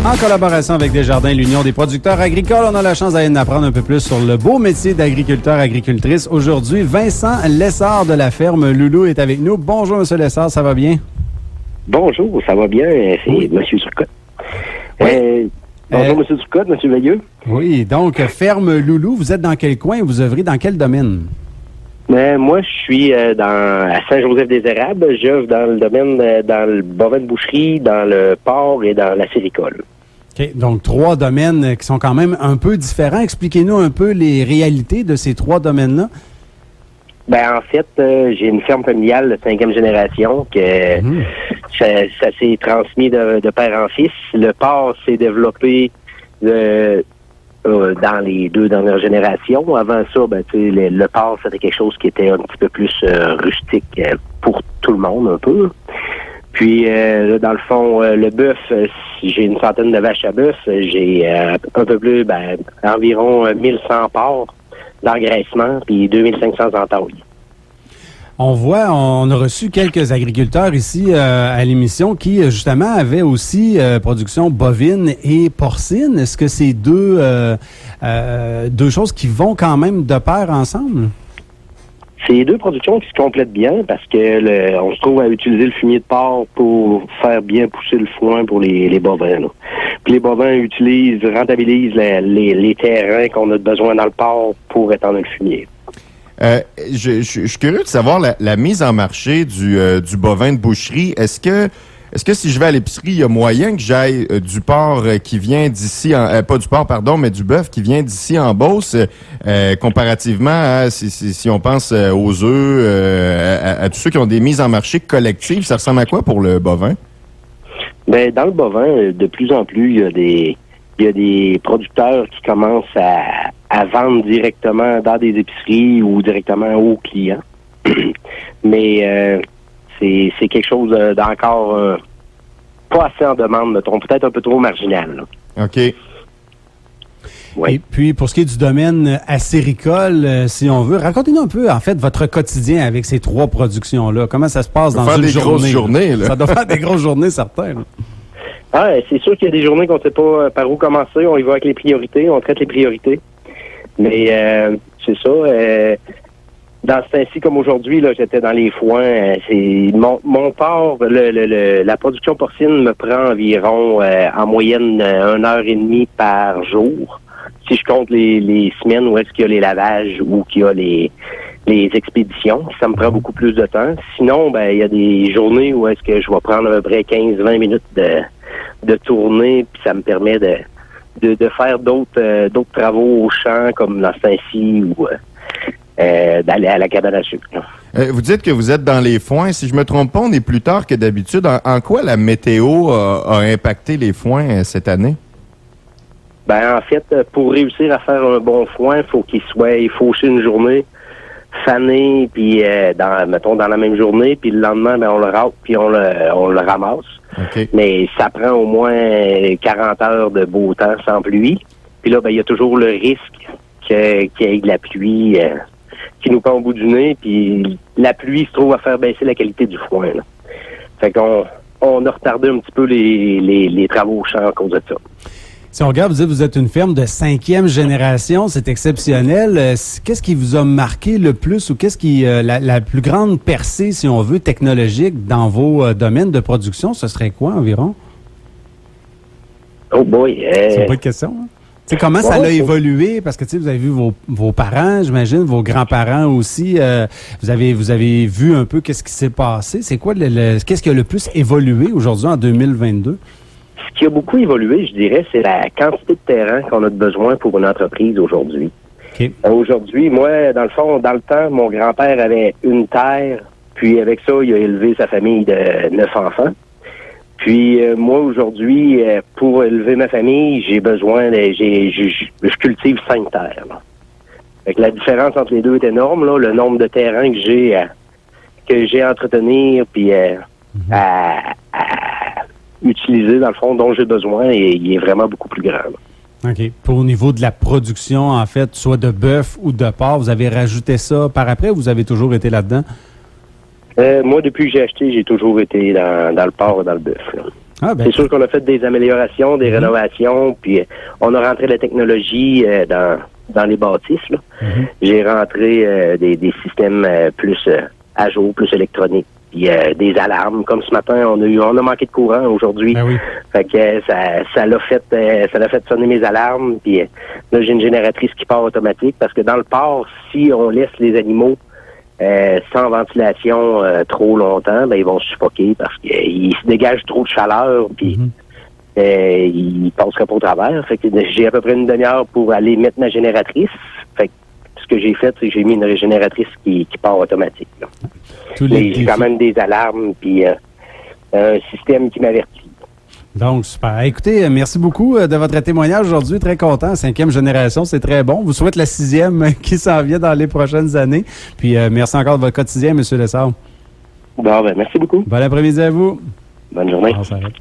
En collaboration avec Desjardins, l'Union des producteurs agricoles, on a la chance d'aller en apprendre un peu plus sur le beau métier d'agriculteur-agricultrice. Aujourd'hui, Vincent Lessard de la ferme Loulou est avec nous. Bonjour, M. Lessard, ça va bien? Bonjour, ça va bien, c'est M. Turcotte. Oui. Bonjour, M. Turcotte, M. Veilleux. Oui, donc, ferme Loulou, vous êtes dans quel coin? Vous œuvrez dans quel domaine? Moi, je suis à Saint-Joseph-des-Érables. J'œuvre dans le domaine, dans le bovin de boucherie, dans le porc et dans la séricole. OK, donc 3 domaines qui sont quand même un peu différents. Expliquez-nous un peu les réalités de ces 3 domaines-là. En fait, j'ai une ferme familiale de 5e génération que ça s'est transmis de père en fils. Le porc s'est développé dans les 2 dernières générations. Avant ça, le porc, c'était quelque chose qui était un petit peu plus rustique pour tout le monde, un peu. Puis, dans le fond, le bœuf, j'ai une centaine de vaches à bœuf. J'ai un peu plus, environ 1100 porcs d'engraissement, puis 2500 entailles. On a reçu quelques agriculteurs ici à l'émission qui, justement, avaient aussi production bovine et porcine. Est-ce que c'est deux choses qui vont quand même de pair ensemble? C'est 2 productions qui se complètent bien parce que on se trouve à utiliser le fumier de porc pour faire bien pousser le foin pour les bovins. Là. Puis les bovins rentabilisent les terrains qu'on a besoin dans le porc pour étendre le fumier. Je suis curieux de savoir la mise en marché du bovin de boucherie. Est-ce que si je vais à l'épicerie, il y a moyen que j'aille du porc qui vient d'ici, pas du porc, pardon, mais du bœuf qui vient d'ici en Beauce, comparativement à, si on pense aux œufs, à tous ceux qui ont des mises en marché collectives, ça ressemble à quoi pour le bovin? Dans le bovin, de plus en plus, il y a des producteurs qui commencent à vendre directement dans des épiceries ou directement aux clients. Mais c'est quelque chose d'encore pas assez en demande, mettons, peut-être un peu trop marginal. Là. OK. Oui. Et puis, pour ce qui est du domaine acéricole, si on veut, racontez-nous un peu, en fait, votre quotidien avec ces 3 productions-là. Comment ça se passe dans une journée? Ça doit faire des grosses journées, là. Ça doit faire des grosses journées, certains. C'est sûr qu'il y a des journées qu'on ne sait pas par où commencer. On y va avec les priorités, on traite les priorités. Mais c'est ça. Dans ce temps-ci, comme aujourd'hui, là, j'étais dans les foins. C'est mon porc, la production porcine me prend environ en moyenne 1h30 par jour. Si je compte les semaines où est-ce qu'il y a les lavages ou qu'il y a les expéditions, ça me prend beaucoup plus de temps. Sinon, il y a des journées où est-ce que je vais prendre à peu près 15-20 minutes de tournée, puis ça me permet de faire d'autres travaux au champ, comme dans ce temps-ci, ou d'aller à la cabane à sucre. Vous dites que vous êtes dans les foins. Si je me trompe pas, on est plus tard que d'habitude. En quoi la météo a impacté les foins cette année? En fait, pour réussir à faire un bon foin, il faut qu'il soit fauché une journée, fané, puis dans la même journée, puis le lendemain, on le râpe, puis on le ramasse. Okay. Mais ça prend au moins 40 heures de beau temps sans pluie. Puis là, il y a toujours le risque qu'il y ait de la pluie qui nous prend au bout du nez, puis la pluie se trouve à faire baisser la qualité du foin. Là. Fait qu'on a retardé un petit peu les travaux au champ à cause de ça. Si on regarde, vous êtes une ferme de 5e génération, c'est exceptionnel. Qu'est-ce qui vous a marqué le plus ou qu'est-ce qui la plus grande percée, si on veut, technologique dans vos domaines de production, ce serait quoi environ? Oh boy! C'est pas une question, hein? T'sais, comment ça a évolué? Parce que vous avez vu vos parents, j'imagine, vos grands-parents aussi. Vous avez vu un peu qu'est-ce qui s'est passé. C'est quoi qu'est-ce qui a le plus évolué aujourd'hui en 2022? Ce qui a beaucoup évolué, je dirais, c'est la quantité de terrain qu'on a besoin pour une entreprise aujourd'hui. Okay. Aujourd'hui, moi, dans le fond, dans le temps, mon grand-père avait une terre, puis avec ça, il a élevé sa famille de 9 enfants. Puis moi, aujourd'hui, pour élever ma famille, j'ai besoin je cultive 5 terres. Là. Fait que la différence entre les deux est énorme, là, le nombre de terrains que j'ai à entretenir, puis à utiliser, dans le fond, dont j'ai besoin, et il est vraiment beaucoup plus grand. Là. OK. Pour au niveau de la production, en fait, soit de bœuf ou de porc, vous avez rajouté ça par après ou vous avez toujours été là-dedans? Moi, depuis que j'ai acheté, j'ai toujours été dans le porc et dans le bœuf. Là. C'est sûr qu'on a fait des améliorations, des rénovations, puis on a rentré la technologie dans les bâtisses. Là. J'ai rentré des systèmes plus à jour, plus électroniques. Puis des alarmes. Comme ce matin, on a manqué de courant aujourd'hui. Ben oui. Fait que ça l'a fait sonner mes alarmes. Puis là, j'ai une génératrice qui part automatique parce que dans le port, si on laisse les animaux sans ventilation trop longtemps, ben ils vont suffoquer parce qu'ils se dégagent trop de chaleur. Puis ils passeraient pas au travers. Fait que j'ai à peu près une demi-heure pour aller mettre ma génératrice. Fait que ce que j'ai fait, c'est que j'ai mis une génératrice qui part automatique. Là. Mais j'ai quand même des alarmes puis un système qui m'avertit. Donc, super. Écoutez, merci beaucoup de votre témoignage aujourd'hui. Très content. 5e génération, c'est très bon. Vous souhaite la 6e qui s'en vient dans les prochaines années. Puis, merci encore de votre quotidien, M. Lessard. Bon, ben, merci beaucoup. Bon après-midi à vous. Bonne journée. On s'arrête.